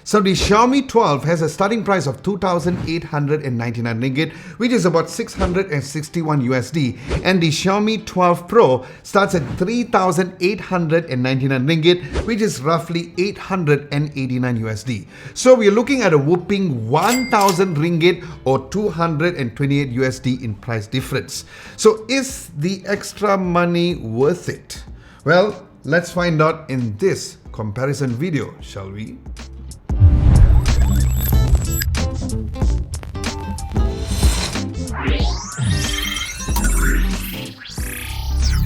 So the Xiaomi 12 has a starting price of 2,899 ringgit, which is about 661 USD, and the Xiaomi 12 Pro starts at 3,899 ringgit, which is roughly 889 USD. So we're looking at a whopping 1,000 ringgit or 228 USD in price difference. So is the extra money worth it? Well, let's find out in this comparison video, shall we?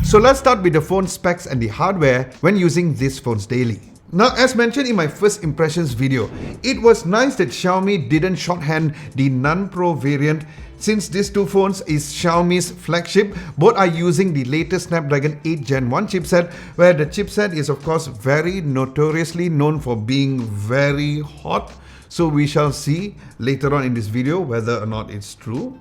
So let's start with the phone specs and the hardware when using these phones daily. Now, as mentioned in my first impressions video, it was nice that Xiaomi didn't shorthand the non-Pro variant. Since these two phones is Xiaomi's flagship, both are using the latest Snapdragon 8 Gen 1 chipset, where the chipset is of course very notoriously known for being very hot. So we shall see later on in this video whether or not it's true.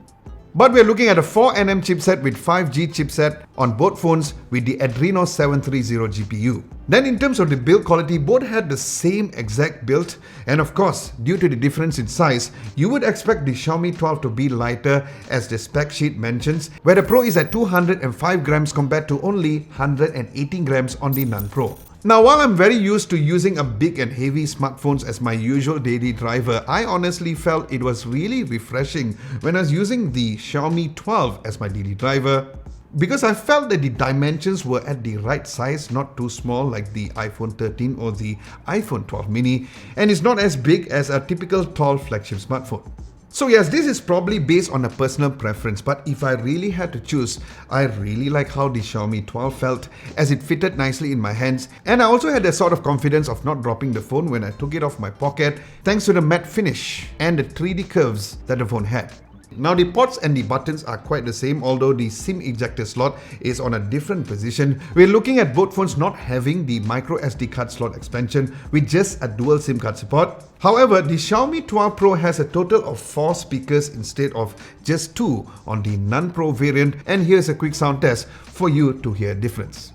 But we're looking at a 4nm chipset with 5G chipset on both phones with the Adreno 730 GPU. Then in terms of the build quality, both had the same exact build, and of course, due to the difference in size, you would expect the Xiaomi 12 to be lighter as the spec sheet mentions, where the Pro is at 205 grams compared to only 118 grams on the non-Pro. Now, while I'm very used to using a big and heavy smartphones as my usual daily driver, I honestly felt it was really refreshing when I was using the Xiaomi 12 as my daily driver, because I felt that the dimensions were at the right size, not too small like the iPhone 13 or the iPhone 12 mini, and it's not as big as a typical tall flagship smartphone. So yes, this is probably based on a personal preference, but if I really had to choose, I really like how the Xiaomi 12 felt as it fitted nicely in my hands, and I also had a sort of confidence of not dropping the phone when I took it off my pocket thanks to the matte finish and the 3D curves that the phone had. Now the ports and the buttons are quite the same, although the SIM ejector slot is on a different position. We're looking at both phones not having the micro SD card slot expansion with just a dual SIM card support. However, the Xiaomi 12 Pro has a total of 4 speakers instead of just 2 on the non-Pro variant, and here's a quick sound test for you to hear a difference.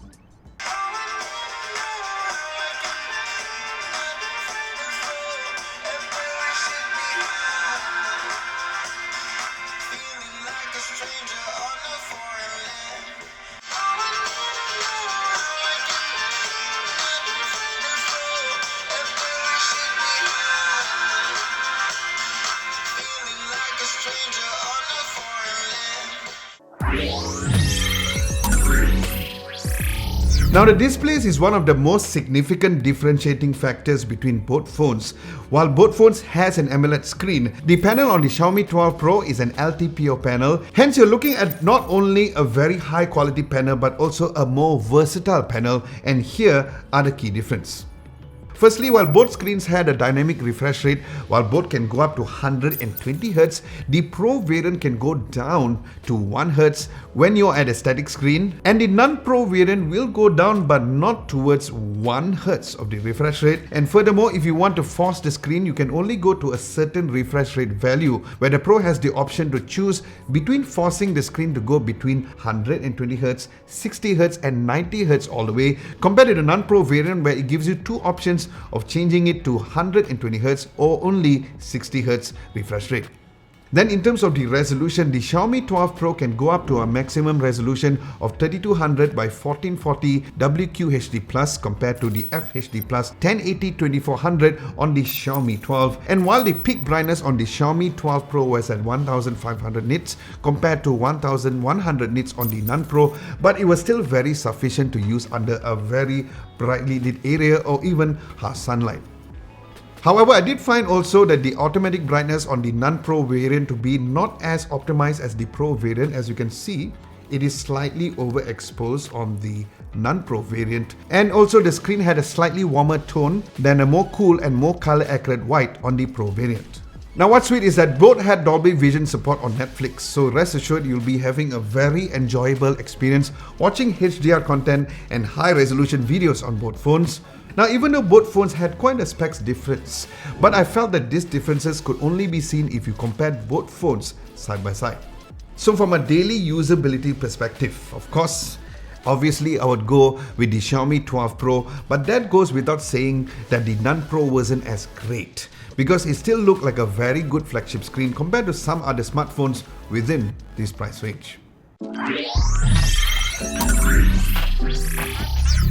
Now the displays is one of the most significant differentiating factors between both phones. While both phones has an AMOLED screen, the panel on the Xiaomi 12 Pro is an LTPO panel. Hence you're looking at not only a very high quality panel but also a more versatile panel, and here are the key differences. Firstly, while both screens had a dynamic refresh rate, while both can go up to 120Hz, the Pro variant can go down to 1Hz when you're at a static screen, and the non-Pro variant will go down but not towards 1Hz of the refresh rate. And furthermore, if you want to force the screen, you can only go to a certain refresh rate value, where the Pro has the option to choose between forcing the screen to go between 120Hz, 60Hz and 90Hz all the way, compared to the non-Pro variant where it gives you two options of changing it to 120Hz or only 60Hz refresh rate. Then in terms of the resolution, the Xiaomi 12 Pro can go up to a maximum resolution of 3200 by 1440 WQHD+ compared to the FHD+ 1080-2400 on the Xiaomi 12. And while the peak brightness on the Xiaomi 12 Pro was at 1500 nits compared to 1100 nits on the non-Pro, but it was still very sufficient to use under a very brightly lit area or even harsh sunlight. However, I did find also that the automatic brightness on the non-Pro variant to be not as optimized as the Pro variant. As you can see, it is slightly overexposed on the non-Pro variant, and also the screen had a slightly warmer tone than a more cool and more color accurate white on the Pro variant. Now what's sweet is that both had Dolby Vision support on Netflix, so rest assured you'll be having a very enjoyable experience watching HDR content and high resolution videos on both phones. Now, even though both phones had quite a specs difference, but I felt that these differences could only be seen if you compared both phones side by side. So from a daily usability perspective, of course, Obviously, I would go with the Xiaomi 12 Pro, but that goes without saying that the non-Pro wasn't as great, because it still looked like a very good flagship screen compared to some other smartphones within this price range.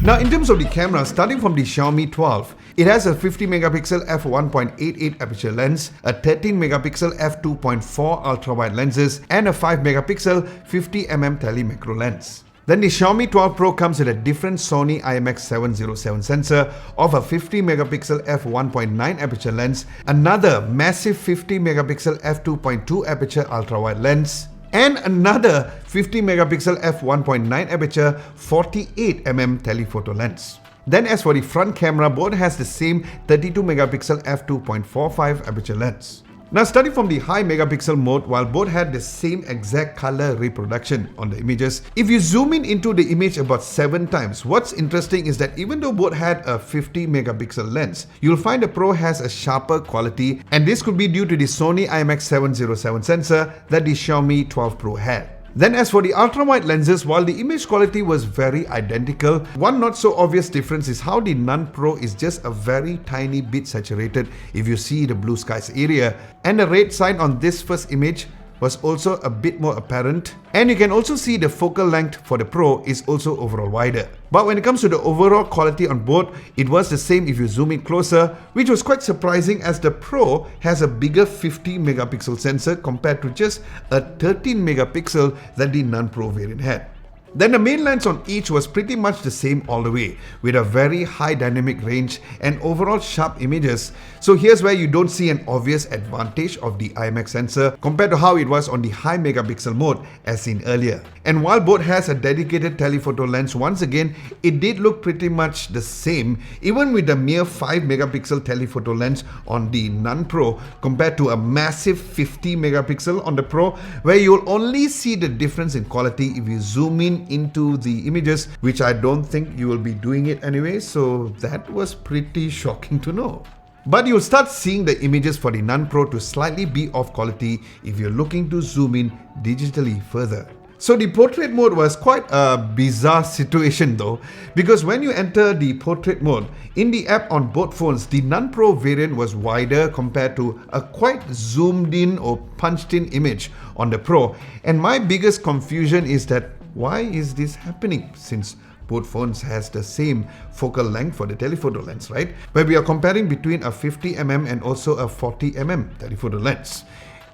Now, in terms of the camera, starting from the Xiaomi 12, it has a 50 megapixel f1.88 aperture lens, a 13 megapixel f2.4 ultra-wide lenses, and a 5 megapixel 50mm tele-macro lens. Then the Xiaomi 12 Pro comes with a different Sony IMX707 sensor of a 50 megapixel f1.9 aperture lens, another massive 50 megapixel f2.2 aperture ultra-wide lens, and another 50 megapixel f1.9 aperture 48mm telephoto lens. Then as for the front camera, both has the same 32 megapixel f2.45 aperture lens. Now, starting from the high megapixel mode, while both had the same exact color reproduction on the images, if you zoom in into the image about 7 times, what's interesting is that even though both had a 50 megapixel lens, you'll find the Pro has a sharper quality, and this could be due to the Sony IMX707 sensor that the Xiaomi 12 Pro had. Then as for the ultra-wide lenses, while the image quality was very identical, one not so obvious difference is how the non-Pro is just a very tiny bit saturated if you see the blue skies area, and the red sign on this first image was also a bit more apparent, and you can also see the focal length for the Pro is also overall wider. But when it comes to the overall quality on both, it was the same if you zoom in closer, which was quite surprising as the Pro has a bigger 50 megapixel sensor compared to just a 13 megapixel that the non-Pro variant had. Then the main lens on each was pretty much the same all the way, with a very high dynamic range and overall sharp images. So here's where you don't see an obvious advantage of the IMX sensor compared to how it was on the high megapixel mode as seen earlier. And while both has a dedicated telephoto lens, once again, it did look pretty much the same, even with the mere 5 megapixel telephoto lens on the non-Pro compared to a massive 50 megapixel on the Pro, where you'll only see the difference in quality if you zoom in into the images, which I don't think you will be doing it anyway, so that was pretty shocking to know. But you'll start seeing the images for the non-Pro to slightly be off quality if you're looking to zoom in digitally further. So the portrait mode was quite a bizarre situation though, because when you enter the portrait mode, in the app on both phones, the non-Pro variant was wider compared to a quite zoomed in or punched in image on the Pro. And my biggest confusion is that why is this happening, since both phones has the same focal length for the telephoto lens, right? Where we are comparing between a 50mm and also a 40mm telephoto lens.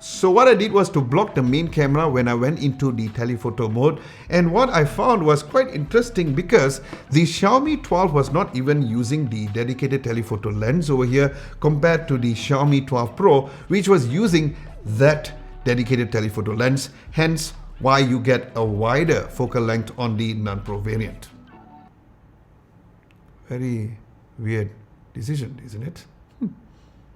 So what I did was to block the main camera when I went into the telephoto mode, and what I found was quite interesting because the Xiaomi 12 was not even using the dedicated telephoto lens over here compared to the Xiaomi 12 Pro, which was using that dedicated telephoto lens, hence why you get a wider focal length on the non-Pro variant. Very weird decision, isn't it?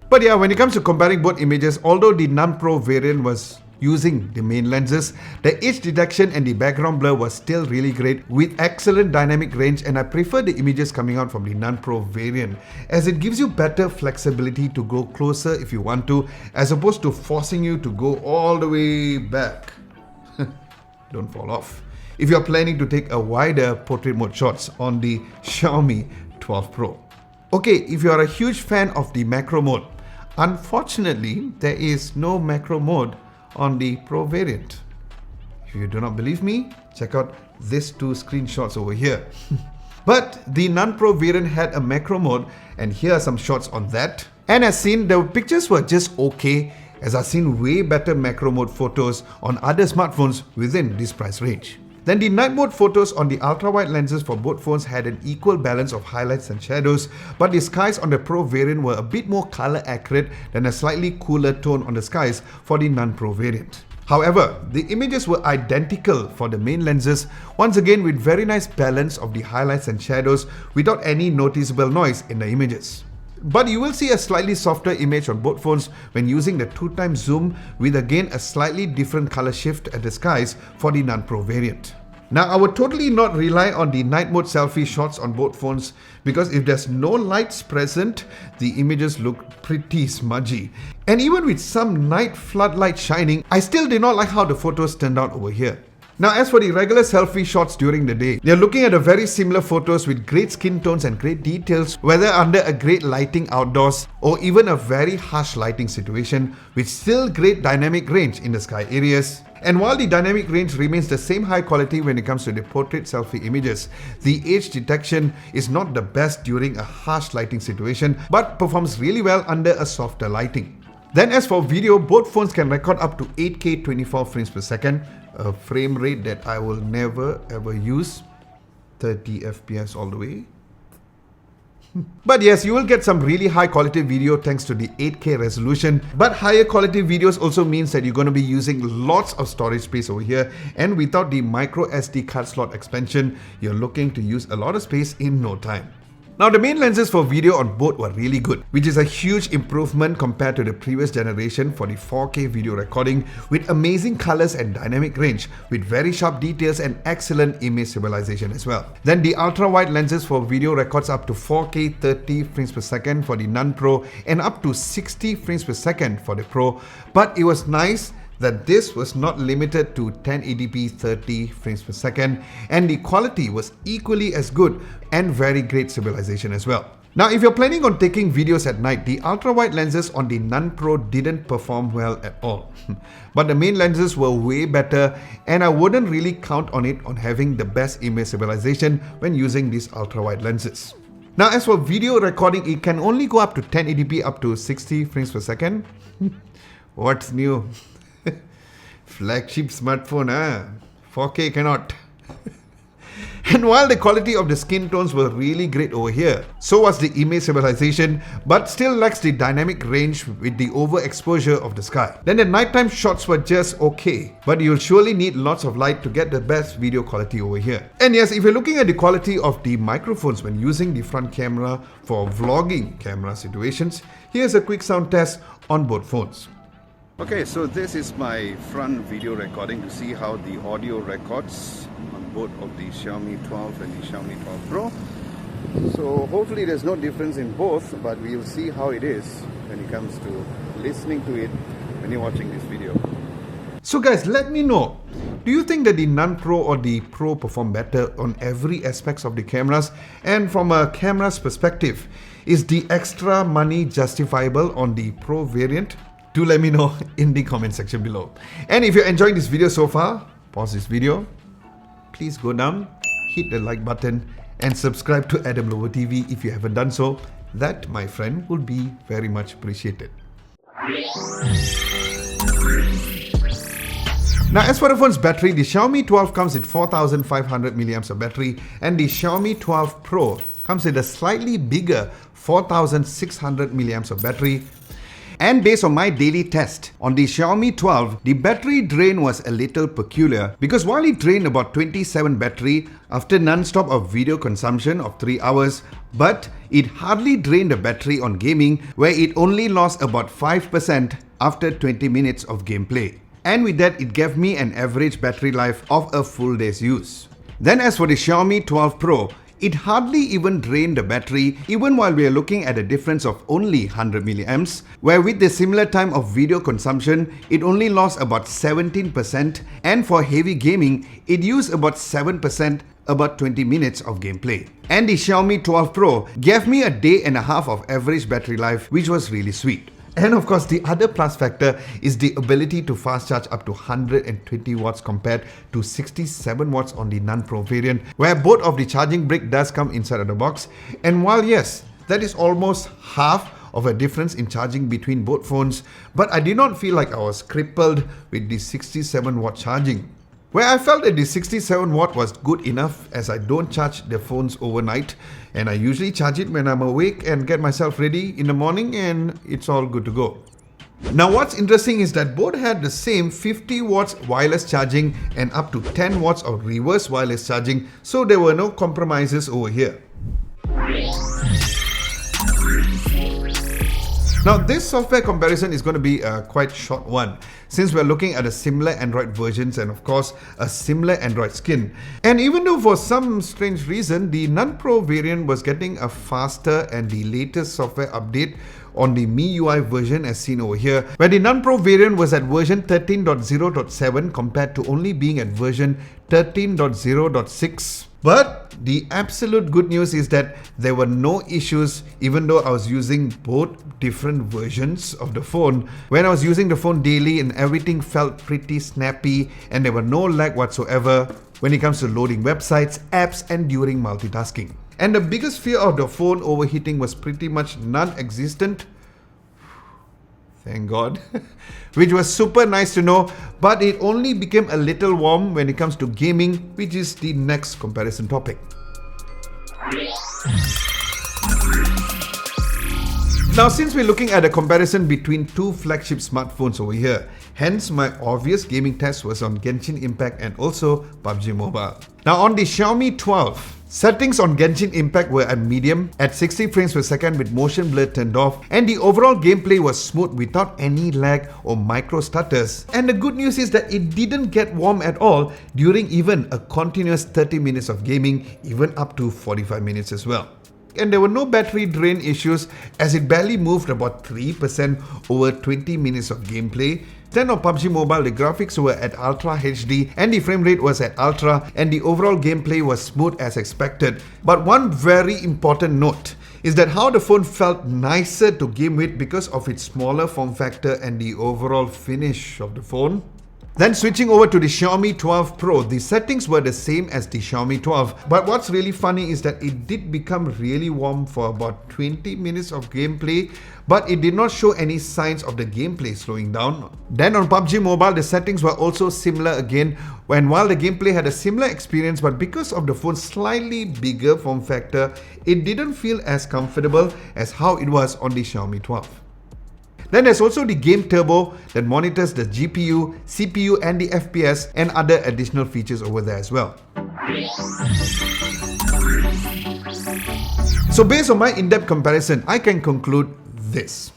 But yeah, when it comes to comparing both images, although the non-Pro variant was using the main lenses, the edge detection and the background blur was still really great with excellent dynamic range, and I prefer the images coming out from the non-Pro variant as it gives you better flexibility to go closer if you want to, as opposed to forcing you to go all the way back. Don't fall off if you're planning to take a wider portrait mode shots on the Xiaomi 12 Pro. Okay, if you are a huge fan of the macro mode, unfortunately there is no macro mode on the Pro variant. If you do not believe me, check out these 2 screenshots over here. But the non-Pro variant had a macro mode, and here are some shots on that. And as seen, the pictures were just okay, as I've seen way better macro mode photos on other smartphones within this price range. Then the night mode photos on the ultra-wide lenses for both phones had an equal balance of highlights and shadows, but the skies on the Pro variant were a bit more color accurate than a slightly cooler tone on the skies for the non-Pro variant. However, the images were identical for the main lenses, once again with very nice balance of the highlights and shadows without any noticeable noise in the images. But you will see a slightly softer image on both phones when using the 2x zoom, with again a slightly different color shift at the skies for the non-Pro variant. Now, I would totally not rely on the night mode selfie shots on both phones, because if there's no lights present, the images look pretty smudgy. And even with some night floodlight shining, I still did not like how the photos turned out over here. Now as for the regular selfie shots during the day, you're looking at a very similar photos with great skin tones and great details, whether under a great lighting outdoors or even a very harsh lighting situation with still great dynamic range in the sky areas. And while the dynamic range remains the same high quality when it comes to the portrait selfie images, the edge detection is not the best during a harsh lighting situation but performs really well under a softer lighting. Then as for video, both phones can record up to 8K 24 frames per second, a frame rate that I will never ever use, 30 FPS all the way. But yes, you will get some really high quality video thanks to the 8K resolution. But higher quality videos also means that you're going to be using lots of storage space over here, and without the micro SD card slot expansion, you're looking to use a lot of space in no time. Now the main lenses for video on both were really good, which is a huge improvement compared to the previous generation for the 4K video recording with amazing colors and dynamic range with very sharp details and excellent image stabilization as well. Then the ultra-wide lenses for video records up to 4K 30 frames per second for the non-Pro and up to 60 frames per second for the Pro, but it was nice that this was not limited to 1080p 30 frames per second, and the quality was equally as good and very great stabilization as well. Now if you're planning on taking videos at night, the ultra-wide lenses on the non-Pro didn't perform well at all. But the main lenses were way better, and I wouldn't really count on it on having the best image stabilization when using these ultra-wide lenses. Now as for video recording, it can only go up to 1080p up to 60 frames per second. What's new? Flagship smartphone, 4K cannot. And while the quality of the skin tones were really great over here, so was the image stabilization, but still lacks the dynamic range with the overexposure of the sky. Then the nighttime shots were just okay, but you'll surely need lots of light to get the best video quality over here. And yes, if you're looking at the quality of the microphones when using the front camera for vlogging camera situations, here's a quick sound test on both phones. Okay, so this is my front video recording to see how the audio records on both of the Xiaomi 12 and the Xiaomi 12 Pro. So hopefully there's no difference in both, but we'll see how it is when it comes to listening to it when you're watching this video. So guys, let me know, do you think that the non-Pro or the Pro perform better on every aspect of the cameras? And from a camera's perspective, is the extra money justifiable on the Pro variant? Do let me know in the comment section below. And if you're enjoying this video so far, pause this video, please go down, hit the like button and subscribe to Adam Lobo TV if you haven't done so. That, my friend, would be very much appreciated. Now as for the phone's battery, the Xiaomi 12 comes with 4500 mAh of battery, and the Xiaomi 12 Pro comes with a slightly bigger 4600 mAh of battery. And based on my daily test on the Xiaomi 12, the battery drain was a little peculiar because while it drained about 27 battery after non-stop of video consumption of 3 hours, but it hardly drained the battery on gaming, where it only lost about 5% after 20 minutes of gameplay. And with that, it gave me an average battery life of a full day's use. Then as for the Xiaomi 12 Pro, it hardly even drained the battery even while we are looking at a difference of only 100 milliamps, where with the similar time of video consumption, it only lost about 17%, and for heavy gaming, it used about 7%, about 20 minutes of gameplay. And the Xiaomi 12 Pro gave me a day and a half of average battery life, which was really sweet. And of course, the other plus factor is the ability to fast charge up to 120 watts compared to 67 watts on the non-Pro variant, where both of the charging brick does come inside of the box. And while yes, that is almost half of a difference in charging between both phones, but I did not feel like I was crippled with the 67 watt charging. Where I felt that the 67 watt was good enough, as I don't charge the phones overnight and I usually charge it when I'm awake and get myself ready in the morning, and it's all good to go. Now what's interesting is that both had the same 50 watts wireless charging and up to 10 watts of reverse wireless charging, so there were no compromises over here. Now this software comparison is going to be a quite short one, since we're looking at a similar Android versions and of course a similar Android skin. And even though for some strange reason the non-Pro variant was getting a faster and the latest software update, on the MIUI version as seen over here, where the non-Pro variant was at version 13.0.7 compared to only being at version 13.0.6. But the absolute good news is that there were no issues even though I was using both different versions of the phone. When I was using the phone daily and everything felt pretty snappy and there were no lag whatsoever when it comes to loading websites, apps and during multitasking. And the biggest fear of the phone overheating was pretty much non-existent. Thank God. Which was super nice to know, but it only became a little warm when it comes to gaming, which is the next comparison topic. Now, since we're looking at a comparison between two flagship smartphones over here, hence my obvious gaming test was on Genshin Impact and also PUBG Mobile. Now on the Xiaomi 12, settings on Genshin Impact were at medium, at 60 frames per second with motion blur turned off, and the overall gameplay was smooth without any lag or micro stutters. And the good news is that it didn't get warm at all during even a continuous 30 minutes of gaming, even up to 45 minutes as well. And there were no battery drain issues as it barely moved about 3% over 20 minutes of gameplay. Then on PUBG Mobile, the graphics were at Ultra HD and the frame rate was at Ultra and the overall gameplay was smooth as expected. But one very important note is that how the phone felt nicer to game with because of its smaller form factor and the overall finish of the phone. Then switching over to the Xiaomi 12 Pro, the settings were the same as the Xiaomi 12. But what's really funny is that it did become really warm for about 20 minutes of gameplay, but it did not show any signs of the gameplay slowing down. Then on PUBG Mobile, the settings were also similar again, when while the gameplay had a similar experience, but because of the phone's slightly bigger form factor, it didn't feel as comfortable as how it was on the Xiaomi 12. Then there's also the Game Turbo that monitors the GPU, CPU and the FPS and other additional features over there as well. So based on my in-depth comparison, I can conclude this.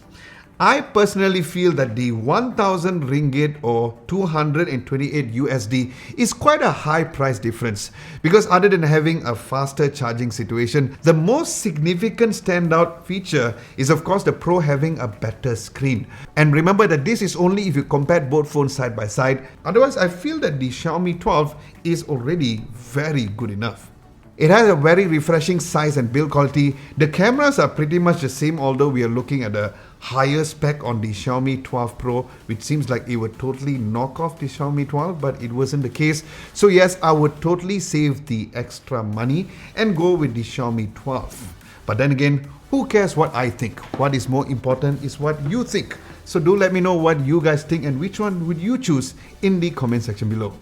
I personally feel that the 1000 ringgit or 228 USD is quite a high price difference because other than having a faster charging situation, the most significant standout feature is of course the Pro having a better screen. And remember that this is only if you compare both phones side by side. Otherwise, I feel that the Xiaomi 12 is already very good enough. It has a very refreshing size and build quality. The cameras are pretty much the same, although we are looking at a higher spec on the Xiaomi 12 Pro, which seems like it would totally knock off the Xiaomi 12, but it wasn't the case. So yes, I would totally save the extra money and go with the Xiaomi 12. But then again, who cares what I think? What is more important is what you think. So do let me know what you guys think and which one would you choose in the comment section below.